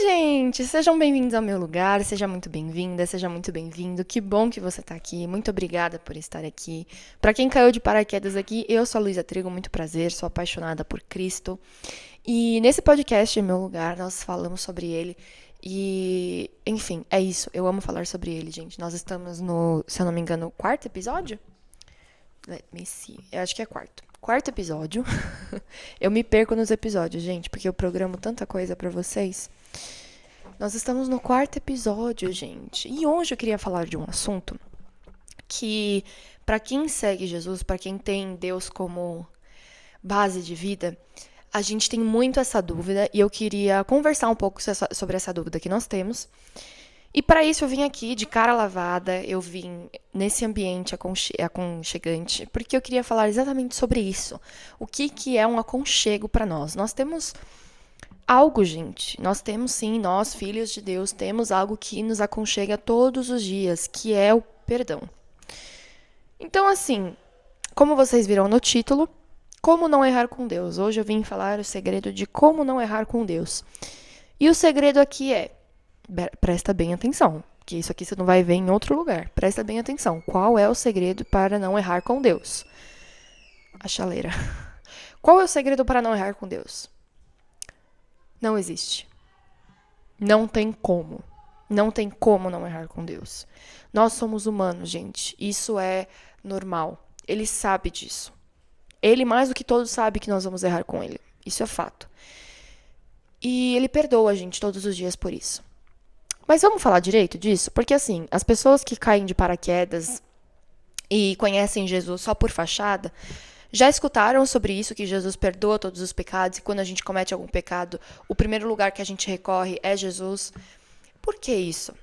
Gente, sejam bem-vindos ao meu lugar, seja muito bem-vinda, seja muito bem-vindo. Que bom que você tá aqui, muito obrigada por estar aqui. Pra quem caiu de paraquedas aqui, eu sou a Luísa Trigo, muito prazer, sou apaixonada por Cristo. E nesse podcast, meu lugar, nós falamos sobre ele. E, enfim, é isso, eu amo falar sobre ele, gente. Nós estamos no, se eu não me engano, quarto episódio? Let me see, eu acho que é quarto. Quarto episódio. Eu me perco nos episódios, gente, porque eu programo tanta coisa pra vocês. Nós estamos no quarto episódio, gente. E hoje eu queria falar de um assunto que, pra quem segue Jesus, pra quem tem Deus como base de vida, a gente tem muito essa dúvida e eu queria conversar um pouco sobre essa dúvida que nós temos. E para isso eu vim aqui de cara lavada, eu vim nesse ambiente aconchegante, porque eu queria falar exatamente sobre isso. O que é um aconchego para nós? Nós temos algo, gente. Nós temos sim, nós, filhos de Deus, temos algo que nos aconchega todos os dias, que é o perdão. Então, assim, como vocês viram no título, como não errar com Deus? Hoje eu vim falar o segredo de como não errar com Deus. E o segredo aqui é, presta bem atenção, que isso aqui você não vai ver em outro lugar. Presta bem atenção. Qual é o segredo para não errar com Deus? A chaleira. Qual é o segredo para não errar com Deus? Não existe. Não tem como. Não tem como não errar com Deus. Nós somos humanos, gente. Isso é normal. Ele sabe disso. Ele, mais do que todos, sabe que nós vamos errar com ele. Isso é fato. E ele perdoa a gente todos os dias por isso. Mas vamos falar direito disso? Porque, assim, as pessoas que caem de paraquedas e conhecem Jesus só por fachada, já escutaram sobre isso, que Jesus perdoa todos os pecados e quando a gente comete algum pecado, o primeiro lugar que a gente recorre é Jesus. Por que isso?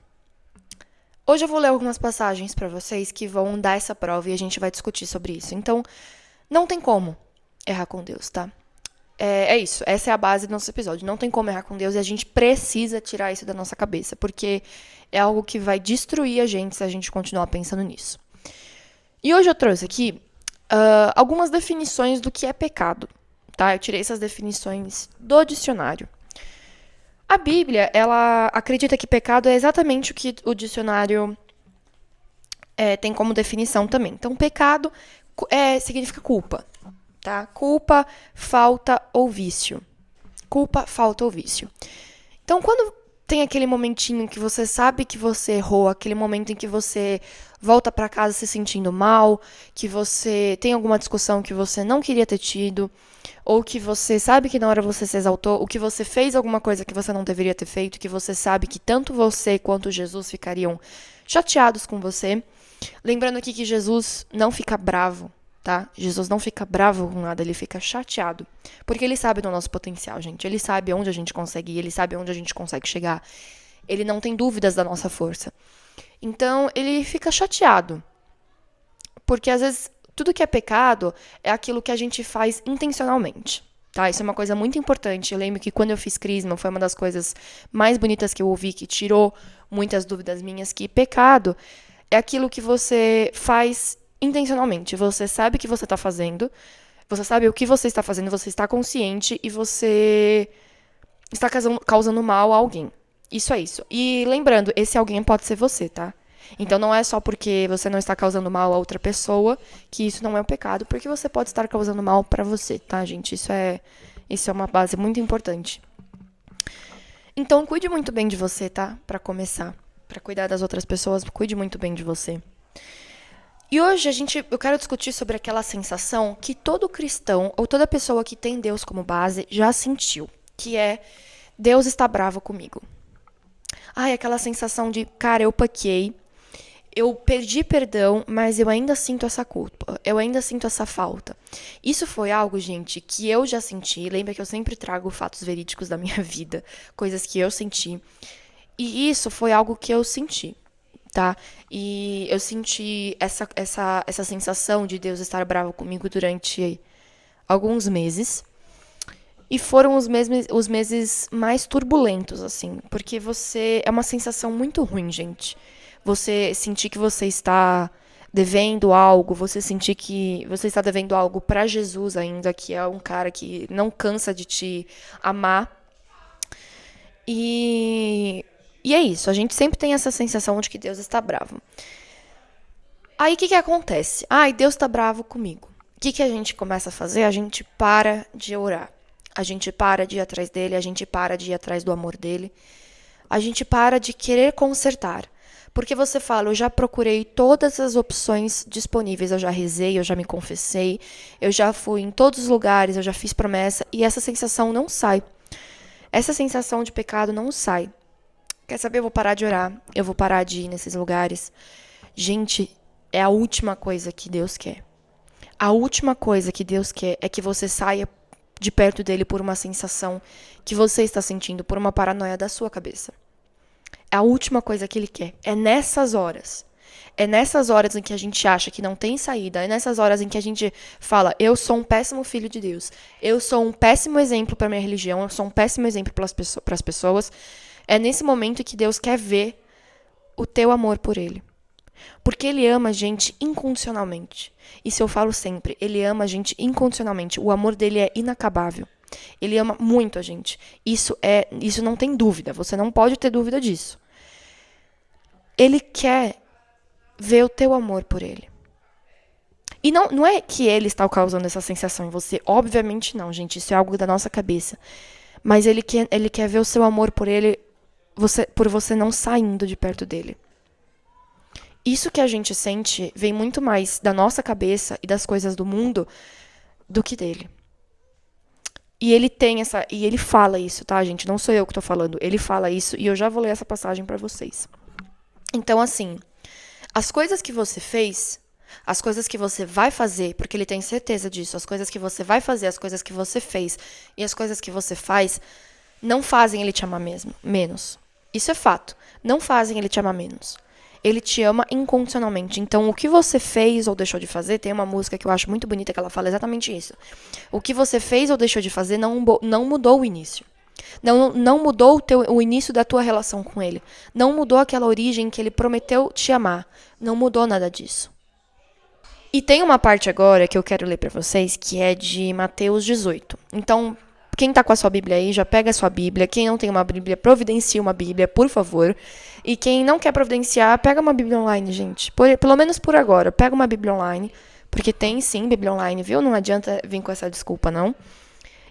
Hoje eu vou ler algumas passagens para vocês que vão dar essa prova e a gente vai discutir sobre isso. Então, não tem como errar com Deus, tá? É isso, essa é a base do nosso episódio. Não tem como errar com Deus e a gente precisa tirar isso da nossa cabeça, porque é algo que vai destruir a gente se a gente continuar pensando nisso. E hoje eu trouxe aqui algumas definições do que é pecado, tá? Eu tirei essas definições do dicionário. A Bíblia, ela acredita que pecado é exatamente o que o dicionário tem como definição também. Então, pecado significa culpa. Tá? Culpa, falta ou vício. Culpa, falta ou vício. Então, quando tem aquele momentinho que você sabe que você errou, aquele momento em que você volta para casa se sentindo mal, que você tem alguma discussão que você não queria ter tido, ou que você sabe que na hora você se exaltou, ou que você fez alguma coisa que você não deveria ter feito, que você sabe que tanto você quanto Jesus ficariam chateados com você. Lembrando aqui que Jesus não fica bravo. Tá? Jesus não fica bravo com nada, ele fica chateado. Porque ele sabe do nosso potencial, gente. Ele sabe onde a gente consegue ir, ele sabe onde a gente consegue chegar. Ele não tem dúvidas da nossa força. Então, ele fica chateado. Porque, às vezes, tudo que é pecado é aquilo que a gente faz intencionalmente. Tá? Isso é uma coisa muito importante. Eu lembro que quando eu fiz Crisma, foi uma das coisas mais bonitas que eu ouvi, que tirou muitas dúvidas minhas, que pecado é aquilo que você faz intencionalmente. Você sabe o que você está fazendo, você sabe o que você está fazendo, você está consciente e você está causando mal a alguém. Isso é isso. E lembrando, esse alguém pode ser você, tá? Então não é só porque você não está causando mal a outra pessoa que isso não é um pecado, porque você pode estar causando mal para você, tá, gente? Isso é uma base muito importante. Então cuide muito bem de você, tá? Para começar, para cuidar das outras pessoas, cuide muito bem de você. E hoje eu quero discutir sobre aquela sensação que todo cristão ou toda pessoa que tem Deus como base já sentiu, que é Deus está bravo comigo. Ai, aquela sensação de, cara, eu pequei, eu pedi perdão, mas eu ainda sinto essa culpa, eu ainda sinto essa falta. Isso foi algo, gente, que eu já senti. Lembra que eu sempre trago fatos verídicos da minha vida, coisas que eu senti. E isso foi algo que eu senti. Tá? E eu senti essa sensação de Deus estar bravo comigo durante alguns meses. E foram os meses mais turbulentos, assim. Porque é uma sensação muito ruim, gente. Você sentir que você está devendo algo, você sentir que você está devendo algo para Jesus ainda, que é um cara que não cansa de te amar. E E é isso, a gente sempre tem essa sensação de que Deus está bravo. Aí o que acontece? Ai, Deus está bravo comigo. O que a gente começa a fazer? A gente para de orar. A gente para de ir atrás dele, a gente para de ir atrás do amor dele. A gente para de querer consertar. Porque você fala, eu já procurei todas as opções disponíveis, eu já rezei, eu já me confessei, eu já fui em todos os lugares, eu já fiz promessa, e essa sensação não sai. Essa sensação de pecado não sai. Quer saber? Eu vou parar de orar, eu vou parar de ir nesses lugares. Gente, é a última coisa que Deus quer. A última coisa que Deus quer é que você saia de perto dele por uma sensação que você está sentindo, por uma paranoia da sua cabeça. É a última coisa que ele quer. É nessas horas. É nessas horas em que a gente acha que não tem saída. É nessas horas em que a gente fala, eu sou um péssimo filho de Deus. Eu sou um péssimo exemplo para minha religião. Eu sou um péssimo exemplo para as pessoas. É nesse momento que Deus quer ver o teu amor por ele. Porque ele ama a gente incondicionalmente. Isso eu falo sempre. Ele ama a gente incondicionalmente. O amor dele é inacabável. Ele ama muito a gente. Isso não tem dúvida. Você não pode ter dúvida disso. Ele quer ver o teu amor por ele. E não é que ele está causando essa sensação em você. Obviamente não, gente. Isso é algo da nossa cabeça. Mas ele quer ver o seu amor por ele, por você não saindo de perto dele. Isso que a gente sente vem muito mais da nossa cabeça e das coisas do mundo do que dele. E ele fala isso, tá, gente? Não sou eu que tô falando. Ele fala isso e eu já vou ler essa passagem pra vocês. Então, assim, as coisas que você fez, as coisas que você vai fazer, porque ele tem certeza disso, as coisas que você vai fazer, as coisas que você fez e as coisas que você faz, não fazem ele te amar menos. Isso é fato. Não fazem ele te amar menos. Ele te ama incondicionalmente. Então, o que você fez ou deixou de fazer, tem uma música que eu acho muito bonita que ela fala exatamente isso. O que você fez ou deixou de fazer não mudou o início. Não mudou o início da tua relação com ele. Não mudou aquela origem que ele prometeu te amar. Não mudou nada disso. E tem uma parte agora que eu quero ler para vocês, que é de Mateus 18. Então, quem tá com a sua Bíblia aí, já pega a sua Bíblia. Quem não tem uma Bíblia, providencie uma Bíblia, por favor. E quem não quer providenciar, pega uma Bíblia online, gente. Pelo menos por agora, pega uma Bíblia online. Porque tem sim Bíblia online, viu? Não adianta vir com essa desculpa, não.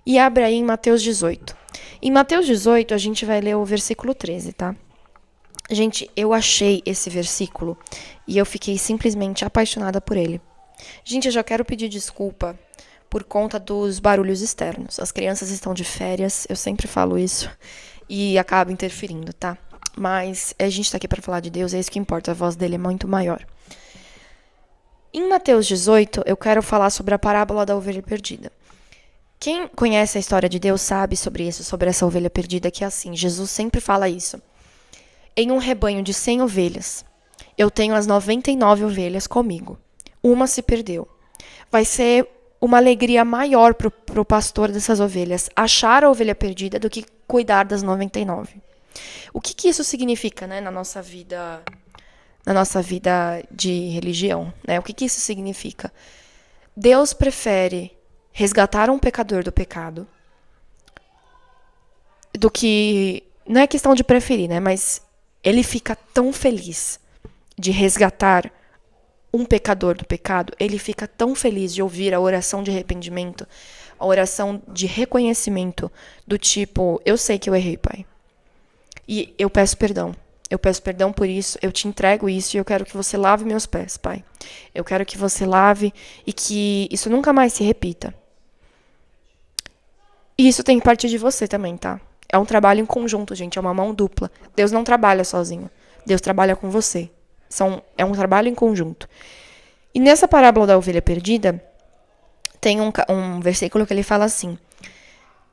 E abre aí em Mateus 18. Em Mateus 18, a gente vai ler o versículo 13, tá? Gente, eu achei esse versículo e eu fiquei simplesmente apaixonada por ele. Gente, eu já quero pedir desculpa por conta dos barulhos externos. As crianças estão de férias, eu sempre falo isso, e acaba interferindo, tá? Mas a gente tá aqui para falar de Deus, é isso que importa, a voz dele é muito maior. Em Mateus 18, eu quero falar sobre a parábola da ovelha perdida. Quem conhece a história de Deus sabe sobre isso, sobre essa ovelha perdida, que é assim, Jesus sempre fala isso. Em um rebanho de 100 ovelhas, eu tenho as 99 ovelhas comigo. Uma se perdeu. Vai ser uma alegria maior pro pastor dessas ovelhas achar a ovelha perdida do que cuidar das 99. O que isso significa, né, na nossa vida de religião, né? O que isso significa? Deus prefere resgatar um pecador do pecado do que... Não é questão de preferir, né? Mas ele fica tão feliz de resgatar um pecador do pecado, ele fica tão feliz de ouvir a oração de arrependimento, a oração de reconhecimento do tipo, eu sei que eu errei, Pai. E eu peço perdão. Eu peço perdão por isso, eu te entrego isso e eu quero que você lave meus pés, Pai. Eu quero que você lave e que isso nunca mais se repita. E isso tem que partir de você também, tá? É um trabalho em conjunto, gente, é uma mão dupla. Deus não trabalha sozinho, Deus trabalha com você. É um trabalho em conjunto. E nessa parábola da ovelha perdida, tem um versículo que ele fala assim: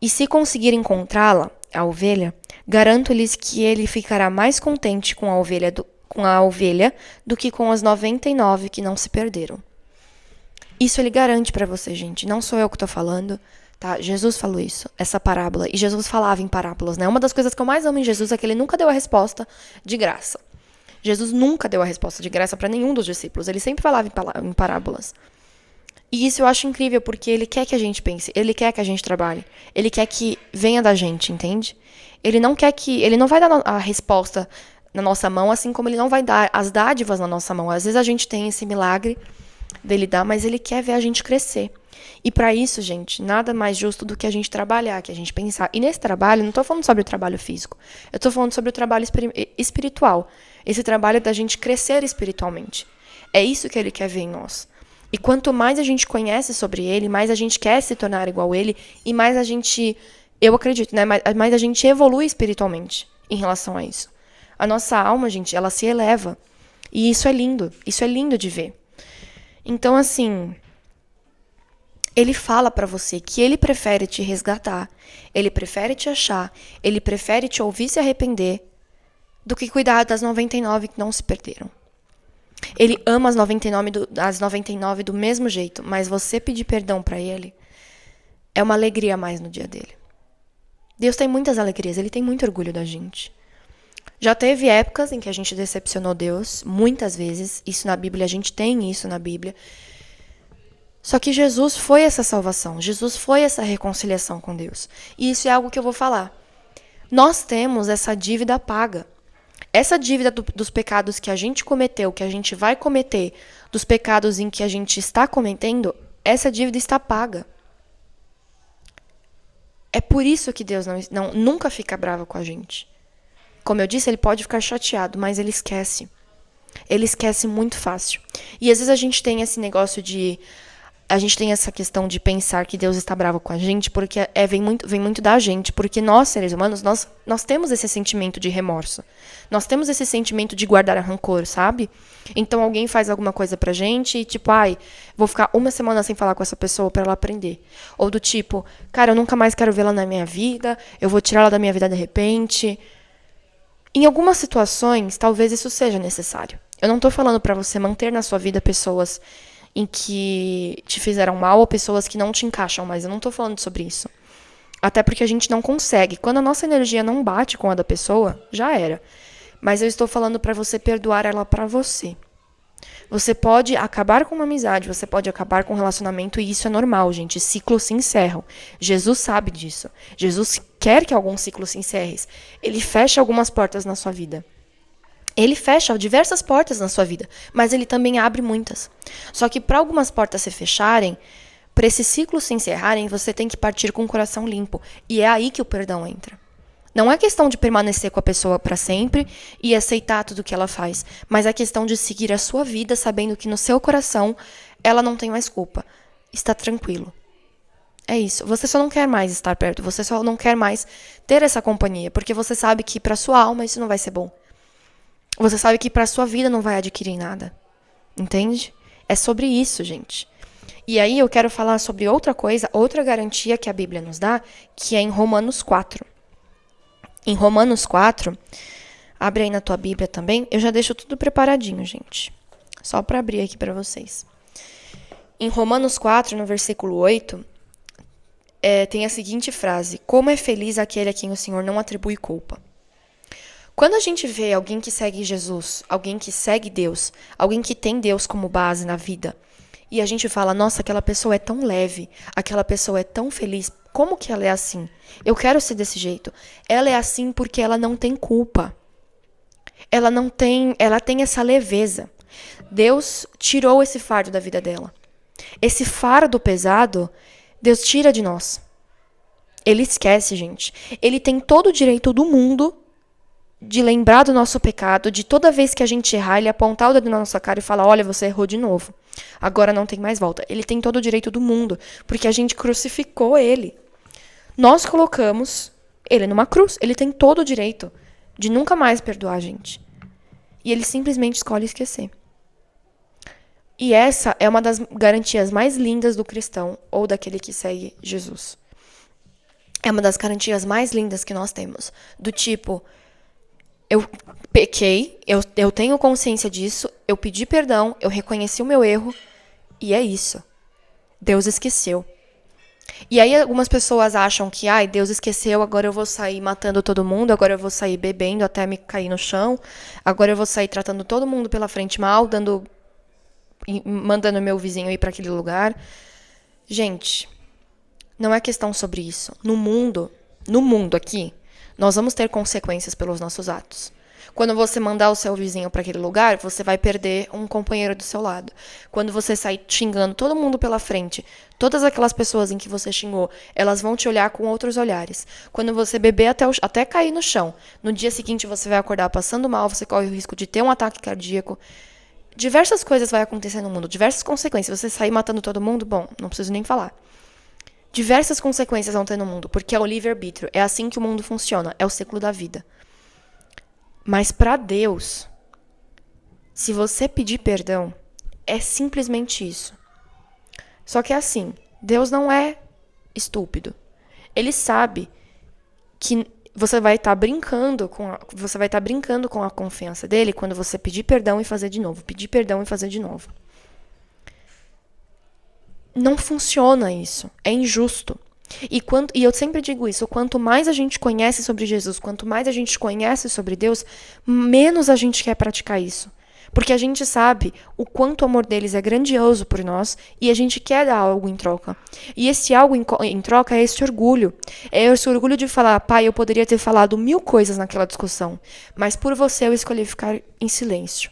e se conseguir encontrá-la, a ovelha, garanto-lhes que ele ficará mais contente com a ovelha do que com as 99 que não se perderam. Isso ele garante pra você, gente. Não sou eu que tô falando, tá? Jesus falou isso, essa parábola. E Jesus falava em parábolas, né? Uma das coisas que eu mais amo em Jesus é que ele nunca deu a resposta de graça. Jesus nunca deu a resposta de graça para nenhum dos discípulos. Ele sempre falava em parábolas. E isso eu acho incrível, porque ele quer que a gente pense, ele quer que a gente trabalhe, ele quer que venha da gente, entende? Ele não quer que, ele não vai dar a resposta na nossa mão, assim como ele não vai dar as dádivas na nossa mão. Às vezes a gente tem esse milagre dele dar, mas ele quer ver a gente crescer. E para isso, gente, nada mais justo do que a gente trabalhar, que a gente pensar. E nesse trabalho, não tô falando sobre o trabalho físico, eu tô falando sobre o trabalho espiritual. Esse trabalho da gente crescer espiritualmente. É isso que ele quer ver em nós. E quanto mais a gente conhece sobre ele, mais a gente quer se tornar igual a ele, e mais a gente, eu acredito, né, mais a gente evolui espiritualmente em relação a isso. A nossa alma, gente, ela se eleva. E isso é lindo de ver. Então, assim, ele fala pra você que ele prefere te resgatar, ele prefere te achar, ele prefere te ouvir se arrepender do que cuidar das 99 que não se perderam. Ele ama as 99 do mesmo jeito, mas você pedir perdão pra ele é uma alegria a mais no dia dele. Deus tem muitas alegrias, ele tem muito orgulho da gente. Já teve épocas em que a gente decepcionou Deus, muitas vezes, isso na Bíblia, a gente tem isso na Bíblia. Só que Jesus foi essa salvação, Jesus foi essa reconciliação com Deus. E isso é algo que eu vou falar. Nós temos essa dívida paga. Essa dívida dos pecados que a gente cometeu, que a gente vai cometer, dos pecados em que a gente está cometendo, essa dívida está paga. É por isso que Deus nunca fica bravo com a gente. Como eu disse, ele pode ficar chateado, mas ele esquece. Ele esquece muito fácil. E às vezes a gente tem esse negócio de... A gente tem essa questão de pensar que Deus está bravo com a gente, porque vem muito da gente. Porque nós, seres humanos, nós temos esse sentimento de remorso. Nós temos esse sentimento de guardar rancor, sabe? Então alguém faz alguma coisa pra gente e tipo, ai, vou ficar uma semana sem falar com essa pessoa pra ela aprender. Ou do tipo, cara, eu nunca mais quero vê-la na minha vida, eu vou tirá-la da minha vida de repente. Em algumas situações, talvez isso seja necessário. Eu não tô falando pra você manter na sua vida pessoas em que te fizeram mal ou pessoas que não te encaixam, mas eu não tô falando sobre isso. Até porque a gente não consegue. Quando a nossa energia não bate com a da pessoa, já era. Mas eu estou falando pra você perdoar ela pra você. Você pode acabar com uma amizade, você pode acabar com um relacionamento e isso é normal, gente. Ciclos se encerram. Jesus sabe disso. Jesus quer que alguns ciclos se encerrem. Ele fecha algumas portas na sua vida. Ele fecha diversas portas na sua vida, mas ele também abre muitas. Só que para algumas portas se fecharem, para esses ciclos se encerrarem, você tem que partir com o coração limpo. E é aí que o perdão entra. Não é questão de permanecer com a pessoa para sempre e aceitar tudo que ela faz, mas é questão de seguir a sua vida sabendo que no seu coração ela não tem mais culpa. Está tranquilo. É isso. Você só não quer mais estar perto, você só não quer mais ter essa companhia, porque você sabe que para sua alma isso não vai ser bom. Você sabe que para sua vida não vai adquirir nada. Entende? É sobre isso, gente. E aí eu quero falar sobre outra coisa, outra garantia que a Bíblia nos dá, que é em Romanos 4. Em Romanos 4, abre aí na tua Bíblia também. Eu já deixo tudo preparadinho, gente. Só para abrir aqui para vocês. Em Romanos 4, no versículo 8, tem a seguinte frase: como é feliz aquele a quem o Senhor não atribui culpa. Quando a gente vê alguém que segue Jesus, alguém que segue Deus, alguém que tem Deus como base na vida, e a gente fala, nossa, aquela pessoa é tão leve, aquela pessoa é tão feliz, como que ela é assim? Eu quero ser desse jeito. Ela é assim porque ela não tem culpa. Ela tem essa leveza. Deus tirou esse fardo da vida dela. Esse fardo pesado, Deus tira de nós. Ele esquece, gente. Ele tem todo o direito do mundo de lembrar do nosso pecado, de toda vez que a gente errar, ele apontar o dedo na nossa cara e falar, olha, você errou de novo. Agora não tem mais volta. Ele tem todo o direito do mundo, porque a gente crucificou ele. Nós colocamos ele numa cruz. Ele tem todo o direito de nunca mais perdoar a gente. E ele simplesmente escolhe esquecer. E essa é uma das garantias mais lindas do cristão ou daquele que segue Jesus. É uma das garantias mais lindas que nós temos. Do tipo, eu pequei, eu tenho consciência disso, eu pedi perdão, eu reconheci o meu erro, e é isso. Deus esqueceu. E aí algumas pessoas acham que, ai, Deus esqueceu, agora eu vou sair matando todo mundo, agora eu vou sair bebendo até me cair no chão, agora eu vou sair tratando todo mundo pela frente mal, dando mandando meu vizinho ir para aquele lugar. Gente, não é questão sobre isso. No mundo aqui, nós vamos ter consequências pelos nossos atos. Quando você mandar o seu vizinho para aquele lugar, você vai perder um companheiro do seu lado. Quando você sair xingando todo mundo pela frente, todas aquelas pessoas em que você xingou, elas vão te olhar com outros olhares. Quando você beber até cair no chão, no dia seguinte você vai acordar passando mal, você corre o risco de ter um ataque cardíaco. Diversas coisas vão acontecer no mundo, diversas consequências. Você sair matando todo mundo, bom, não preciso nem falar. Diversas consequências vão ter no mundo, porque é o livre-arbítrio. É assim que o mundo funciona, é o ciclo da vida. Mas para Deus, se você pedir perdão, é simplesmente isso. Só que é assim, Deus não é estúpido. Ele sabe que você vai estar brincando com a confiança dele quando você pedir perdão e fazer de novo, pedir perdão e fazer de novo. Não funciona isso, é injusto. E eu sempre digo isso, quanto mais a gente conhece sobre Jesus, quanto mais a gente conhece sobre Deus, menos a gente quer praticar isso. Porque a gente sabe o quanto o amor deles é grandioso por nós e a gente quer dar algo em troca. E esse algo em troca é esse orgulho. É esse orgulho de falar, pai, eu poderia ter falado 1000 coisas naquela discussão, mas por você eu escolhi ficar em silêncio.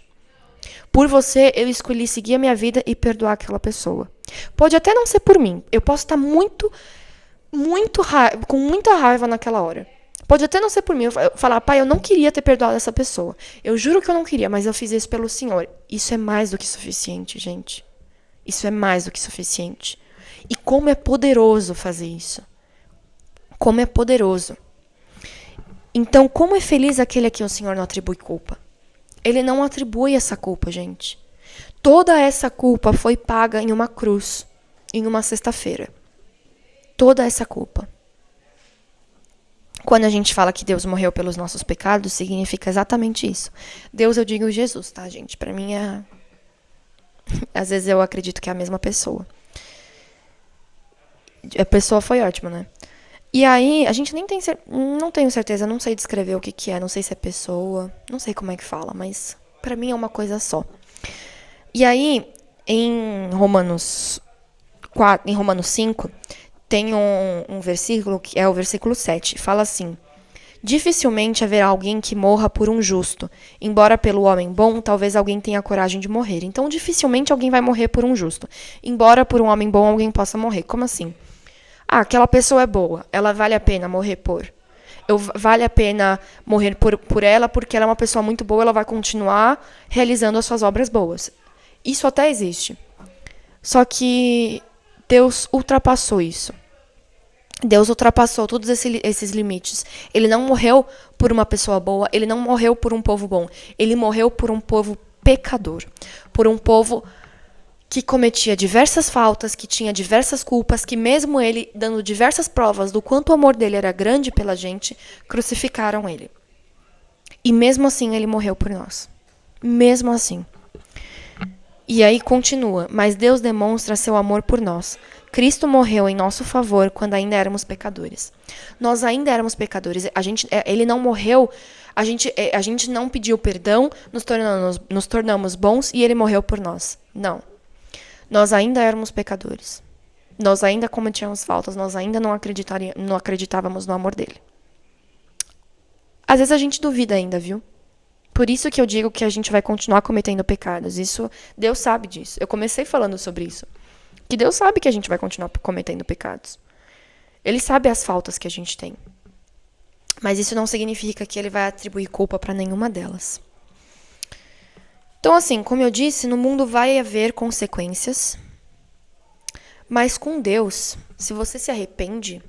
Por você eu escolhi seguir a minha vida e perdoar aquela pessoa. Pode até não ser por mim. Eu posso estar com muita raiva naquela hora. Pode até não ser por mim. Eu falar, pai, eu não queria ter perdoado essa pessoa. Eu juro que eu não queria, mas eu fiz isso pelo Senhor. Isso é mais do que suficiente, gente. Isso é mais do que suficiente. E como é poderoso fazer isso. Como é poderoso. Então, como é feliz aquele a quem o Senhor não atribui culpa. Ele não atribui essa culpa, gente. Toda essa culpa foi paga em uma cruz, em uma sexta-feira. Toda essa culpa. Quando a gente fala que Deus morreu pelos nossos pecados, significa exatamente isso. Deus, eu digo Jesus, tá, gente? Pra mim é... Às vezes eu acredito que é a mesma pessoa. A pessoa foi ótima, né? E aí, a gente nem tem não tenho certeza, não sei descrever o que é, não sei se é pessoa, não sei como é que fala, mas pra mim é uma coisa só. E aí, em Romanos 5, tem um versículo, que é o versículo 7, fala assim: dificilmente haverá alguém que morra por um justo, embora pelo homem bom, talvez alguém tenha coragem de morrer. Então, dificilmente alguém vai morrer por um justo, embora por um homem bom alguém possa morrer. Como assim? Ah, aquela pessoa é boa, ela vale a pena morrer por. Vale a pena morrer por ela, porque ela é uma pessoa muito boa, ela vai continuar realizando as suas obras boas. Isso até existe. Só que Deus ultrapassou isso. Deus ultrapassou todos esses limites. Ele não morreu por uma pessoa boa, ele não morreu por um povo bom. Ele morreu por um povo pecador. Por um povo que cometia diversas faltas, que tinha diversas culpas, que mesmo ele dando diversas provas do quanto o amor dele era grande pela gente, crucificaram ele. E mesmo assim ele morreu por nós. Mesmo assim. E aí continua, mas Deus demonstra seu amor por nós. Cristo morreu em nosso favor quando ainda éramos pecadores. Nós ainda éramos pecadores. Ele não morreu, a gente não pediu perdão, nos tornamos bons e ele morreu por nós. Não. Nós ainda éramos pecadores. Nós ainda cometíamos faltas, nós ainda não acreditávamos no amor dele. Às vezes a gente duvida ainda, viu? Por isso que eu digo que a gente vai continuar cometendo pecados. Isso, Deus sabe disso. Eu comecei falando sobre isso. Que Deus sabe que a gente vai continuar cometendo pecados. Ele sabe as faltas que a gente tem. Mas isso não significa que ele vai atribuir culpa para nenhuma delas. Então, assim, como eu disse, no mundo vai haver consequências. Mas com Deus, se você se arrepende,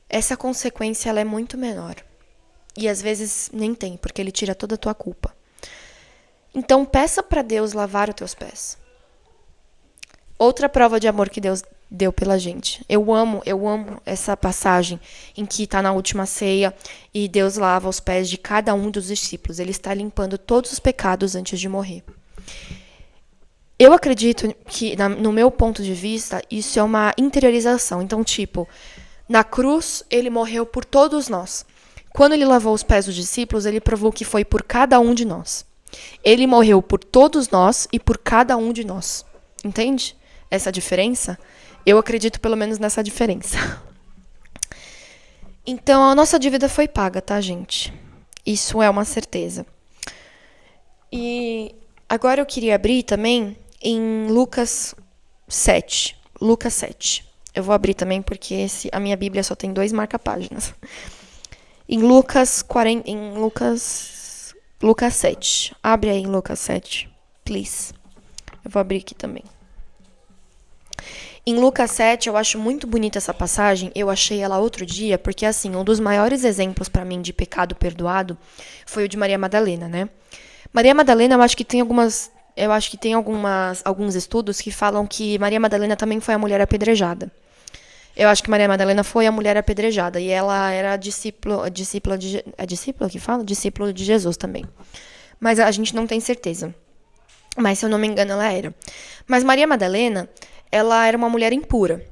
essa consequência ela é muito menor. E às vezes nem tem, porque ele tira toda a tua culpa. Então, peça para Deus lavar os teus pés. Outra prova de amor que Deus deu pela gente. Eu amo essa passagem em que está na última ceia e Deus lava os pés de cada um dos discípulos. Ele está limpando todos os pecados antes de morrer. Eu acredito que, no meu ponto de vista, isso é uma interiorização. Então, tipo, na cruz, ele morreu por todos nós. Quando ele lavou os pés dos discípulos, ele provou que foi por cada um de nós. Ele morreu por todos nós e por cada um de nós. Entende essa diferença? Eu acredito pelo menos nessa diferença. Então, a nossa dívida foi paga, tá, gente? Isso é uma certeza. E agora eu queria abrir também em Lucas 7. Lucas 7. Eu vou abrir também porque a minha Bíblia só tem 2 marca-páginas. Em Lucas 7. Abre aí em Lucas 7, please. Eu vou abrir aqui também. Em Lucas 7, eu acho muito bonita essa passagem. Eu achei ela outro dia, porque assim, um dos maiores exemplos para mim de pecado perdoado foi o de Maria Madalena, né? Maria Madalena, eu acho que tem alguns estudos que falam que Maria Madalena também foi a mulher apedrejada. Eu acho que Maria Madalena foi a mulher apedrejada e ela era discípula que fala? Discípulo de Jesus também. Mas a gente não tem certeza. Mas se eu não me engano, ela era. Mas Maria Madalena, ela era uma mulher impura.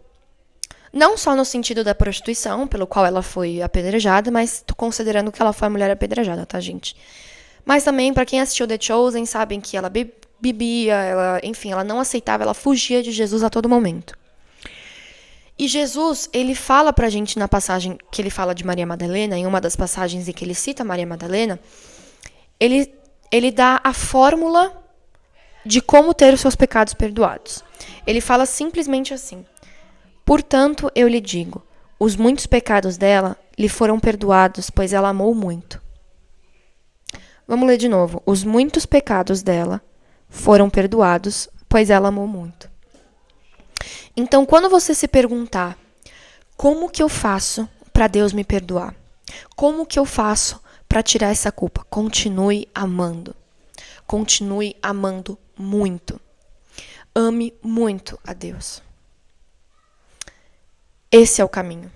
Não só no sentido da prostituição, pelo qual ela foi apedrejada, mas tô considerando que ela foi a mulher apedrejada, tá, gente? Mas também, pra quem assistiu The Chosen, sabem que ela bebia, ela não aceitava, ela fugia de Jesus a todo momento. E Jesus, ele fala pra gente na passagem que ele fala de Maria Madalena, em uma das passagens em que ele cita Maria Madalena, ele dá a fórmula de como ter os seus pecados perdoados. Ele fala simplesmente assim: portanto, eu lhe digo, os muitos pecados dela lhe foram perdoados, pois ela amou muito. Vamos ler de novo. Os muitos pecados dela foram perdoados, pois ela amou muito. Então, quando você se perguntar, como que eu faço para Deus me perdoar? Como que eu faço para tirar essa culpa? Continue amando. Continue amando muito. Ame muito a Deus. Esse é o caminho.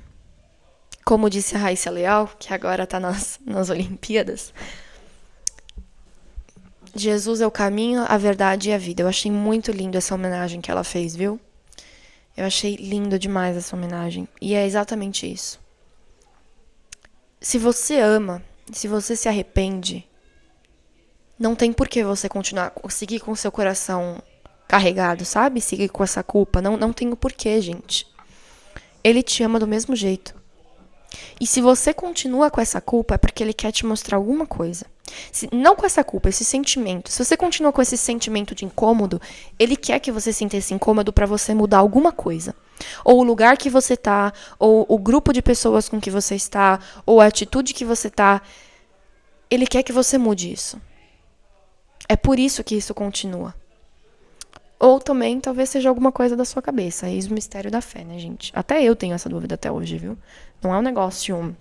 Como disse a Raíssa Leal, que agora está nas Olimpíadas, Jesus é o caminho, a verdade e a vida. Eu achei muito lindo essa homenagem que ela fez, viu? Eu achei lindo demais essa homenagem. E é exatamente isso. Se você ama, se você se arrepende, não tem por que você seguir com o seu coração carregado, sabe? Seguir com essa culpa. Não tem o porquê, gente. Ele te ama do mesmo jeito. E se você continua com essa culpa, é porque ele quer te mostrar alguma coisa. Não com essa culpa, esse sentimento. Se você continua com esse sentimento de incômodo, ele quer que você sinta esse incômodo para você mudar alguma coisa. Ou o lugar que você tá, ou o grupo de pessoas com que você está, ou a atitude que você tá. Ele quer que você mude isso. É por isso que isso continua. Ou também, talvez seja alguma coisa da sua cabeça. Eis o mistério da fé, né, gente? Até eu tenho essa dúvida até hoje, viu? Não é um negócio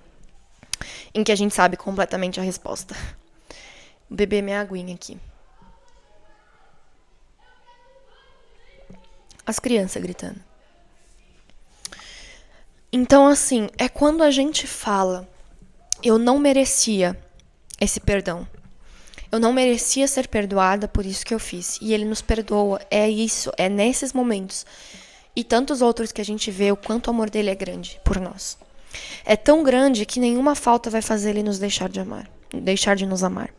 em que a gente sabe completamente a resposta. Vou beber minha aguinha aqui. As crianças gritando. Então, assim, é quando a gente fala, eu não merecia esse perdão. Eu não merecia ser perdoada por isso que eu fiz. E ele nos perdoa. É isso, é nesses momentos. E tantos outros que a gente vê o quanto o amor dele é grande por nós. É tão grande que nenhuma falta vai fazer ele nos deixar de nos amar.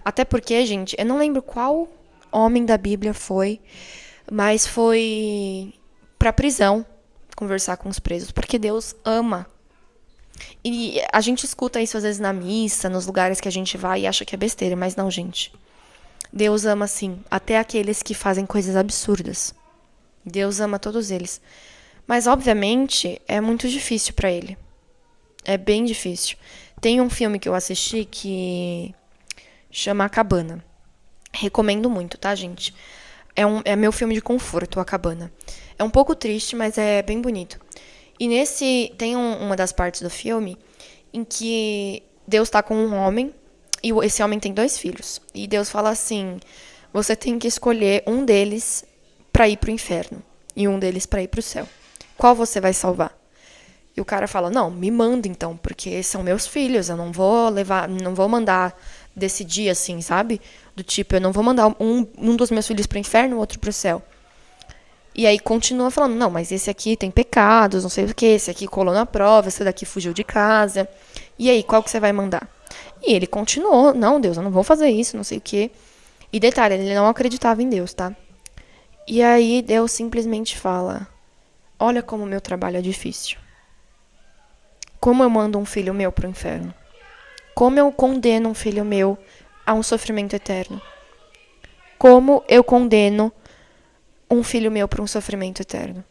Até porque, gente, eu não lembro qual homem da Bíblia foi, mas foi pra prisão conversar com os presos, porque Deus ama. E a gente escuta isso às vezes na missa, nos lugares que a gente vai e acha que é besteira, mas não, gente. Deus ama sim, até aqueles que fazem coisas absurdas. Deus ama todos eles. Mas, obviamente, é muito difícil pra ele. É bem difícil. Tem um filme que eu assisti que chama A Cabana. Recomendo muito, tá, gente? É meu filme de conforto, A Cabana. É um pouco triste, mas é bem bonito. E nesse, tem uma das partes do filme em que Deus tá com um homem e esse homem tem 2 filhos. E Deus fala assim, você tem que escolher um deles pra ir pro inferno e um deles pra ir pro céu. Qual você vai salvar? E o cara fala, não, me manda então, porque são meus filhos, eu não vou mandar decidir assim, sabe? Do tipo, eu não vou mandar um dos meus filhos pro inferno, o outro pro céu. E aí continua falando, não, mas esse aqui tem pecados, não sei o que, esse aqui colou na prova, esse daqui fugiu de casa. E aí, qual que você vai mandar? E ele continuou, não, Deus, eu não vou fazer isso, não sei o que. E detalhe, ele não acreditava em Deus, tá? E aí Deus simplesmente fala: olha como meu trabalho é difícil. Como eu mando um filho meu pro inferno. Como eu condeno um filho meu a um sofrimento eterno. Como eu condeno um filho meu para um sofrimento eterno.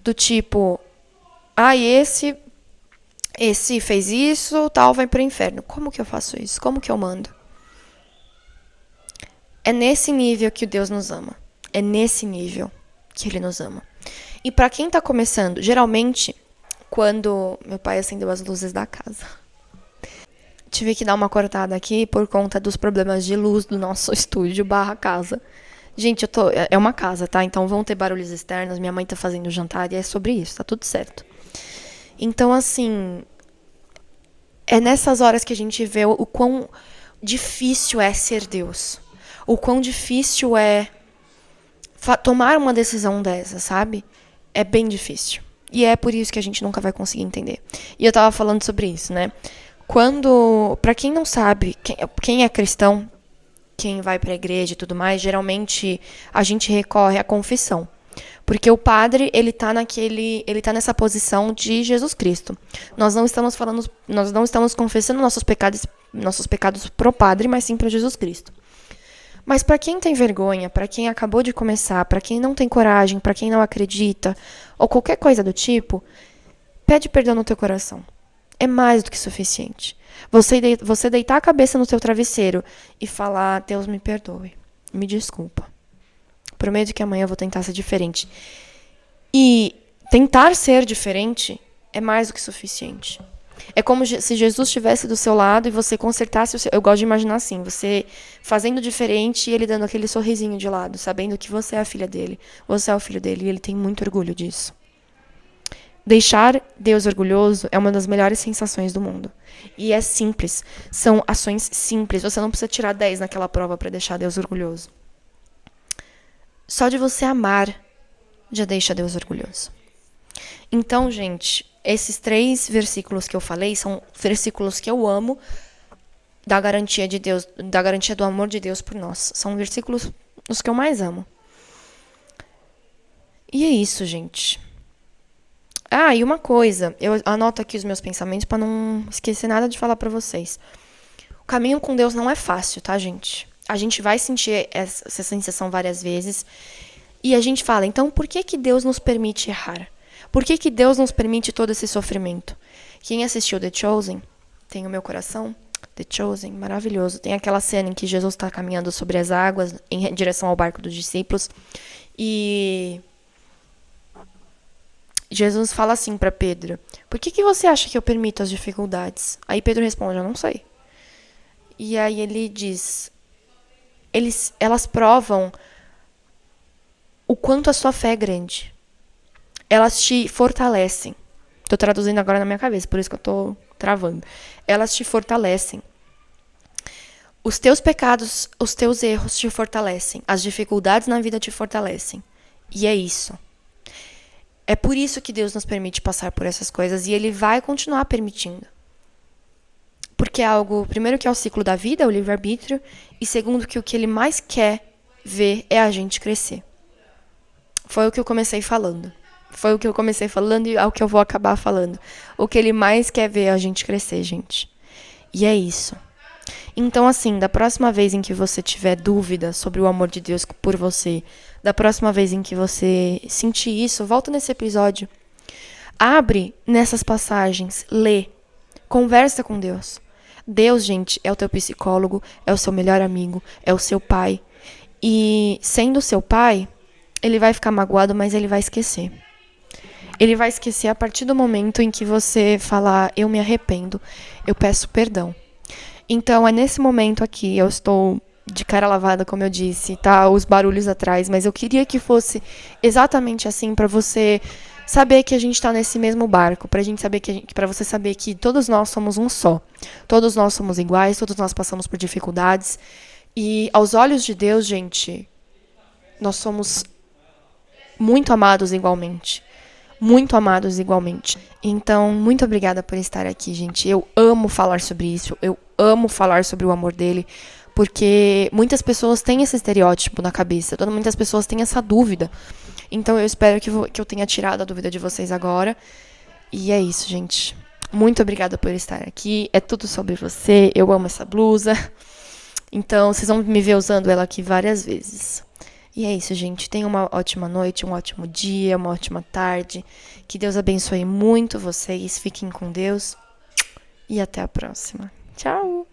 Do tipo, esse fez isso, tal, vai pro inferno. Como que eu faço isso? Como que eu mando? É nesse nível que o Deus nos ama. É nesse nível que ele nos ama. E para quem tá começando, geralmente, quando meu pai acendeu as luzes da casa, tive que dar uma cortada aqui por conta dos problemas de luz do nosso estúdio / casa. Gente, é uma casa, tá? Então vão ter barulhos externos, minha mãe tá fazendo jantar e é sobre isso, tá tudo certo. Então, assim, é nessas horas que a gente vê o quão difícil é ser Deus. O quão difícil é tomar uma decisão dessa, sabe? É bem difícil. E é por isso que a gente nunca vai conseguir entender. E eu tava falando sobre isso, né? Pra quem não sabe, quem é cristão, quem vai pra igreja e tudo mais, geralmente a gente recorre à confissão. Porque o padre, ele tá nessa posição de Jesus Cristo. Nós não estamos confessando nossos pecados pro padre, mas sim para Jesus Cristo. Mas para quem tem vergonha, para quem acabou de começar, para quem não tem coragem, para quem não acredita, ou qualquer coisa do tipo, pede perdão no teu coração. É mais do que suficiente. Você deitar a cabeça no teu travesseiro e falar: Deus, me perdoe, me desculpa. Prometo que amanhã eu vou tentar ser diferente. E tentar ser diferente é mais do que suficiente. É como se Jesus estivesse do seu lado e você consertasse o seu... Eu gosto de imaginar assim, você fazendo diferente e ele dando aquele sorrisinho de lado, sabendo que você é a filha dele, você é o filho dele e ele tem muito orgulho disso. Deixar Deus orgulhoso é uma das melhores sensações do mundo. E é simples, são ações simples, você não precisa tirar 10 naquela prova para deixar Deus orgulhoso. Só de você amar já deixa Deus orgulhoso. Então, gente, esses 3 versículos que eu falei são versículos que eu amo da garantia de Deus, da garantia do amor de Deus por nós. São versículos os que eu mais amo. E é isso, gente. Ah, e uma coisa, eu anoto aqui os meus pensamentos para não esquecer nada de falar para vocês. O caminho com Deus não é fácil, tá, gente? A gente vai sentir essa sensação várias vezes. E a gente fala, então por que Deus nos permite errar? Por que Deus nos permite todo esse sofrimento? Quem assistiu The Chosen, tem o meu coração, The Chosen, maravilhoso. Tem aquela cena em que Jesus está caminhando sobre as águas em direção ao barco dos discípulos. E Jesus fala assim para Pedro: por que você acha que eu permito as dificuldades? Aí Pedro responde: eu não sei. E aí ele diz: elas provam o quanto a sua fé é grande. Elas te fortalecem. Tô traduzindo agora na minha cabeça, por isso que eu tô travando. Elas te fortalecem. Os teus pecados, os teus erros te fortalecem. As dificuldades na vida te fortalecem. E é isso. É por isso que Deus nos permite passar por essas coisas e Ele vai continuar permitindo. Porque é algo, primeiro, que é o ciclo da vida, o livre-arbítrio, e segundo, que o que Ele mais quer ver é a gente crescer. Foi o que eu comecei falando. E é o que eu vou acabar falando. O que Ele mais quer ver é a gente crescer, gente. E é isso. Então, assim, da próxima vez em que você tiver dúvida sobre o amor de Deus por você, da próxima vez em que você sentir isso, volta nesse episódio. Abre nessas passagens, lê, conversa com Deus. Deus, gente, é o teu psicólogo, é o seu melhor amigo, é o seu pai. E sendo seu pai, ele vai ficar magoado, mas ele vai esquecer. Ele vai esquecer a partir do momento em que você falar: eu me arrependo, eu peço perdão. Então, é nesse momento aqui, eu estou de cara lavada, como eu disse, tá? Os barulhos atrás, mas eu queria que fosse exatamente assim, para você saber que a gente tá nesse mesmo barco, para você saber que todos nós somos um só. Todos nós somos iguais, todos nós passamos por dificuldades. E aos olhos de Deus, gente, nós somos muito amados igualmente. Muito amados igualmente. Então, muito obrigada por estar aqui, gente. Eu amo falar sobre isso. Eu amo falar sobre o amor dele. Porque muitas pessoas têm esse estereótipo na cabeça, muitas pessoas têm essa dúvida. Então eu espero que eu tenha tirado a dúvida de vocês agora. E é isso, gente. Muito obrigada por estar aqui. É tudo sobre você. Eu amo essa blusa. Então, vocês vão me ver usando ela aqui várias vezes. E é isso, gente. Tenham uma ótima noite, um ótimo dia, uma ótima tarde. Que Deus abençoe muito vocês. Fiquem com Deus. E até a próxima. Tchau!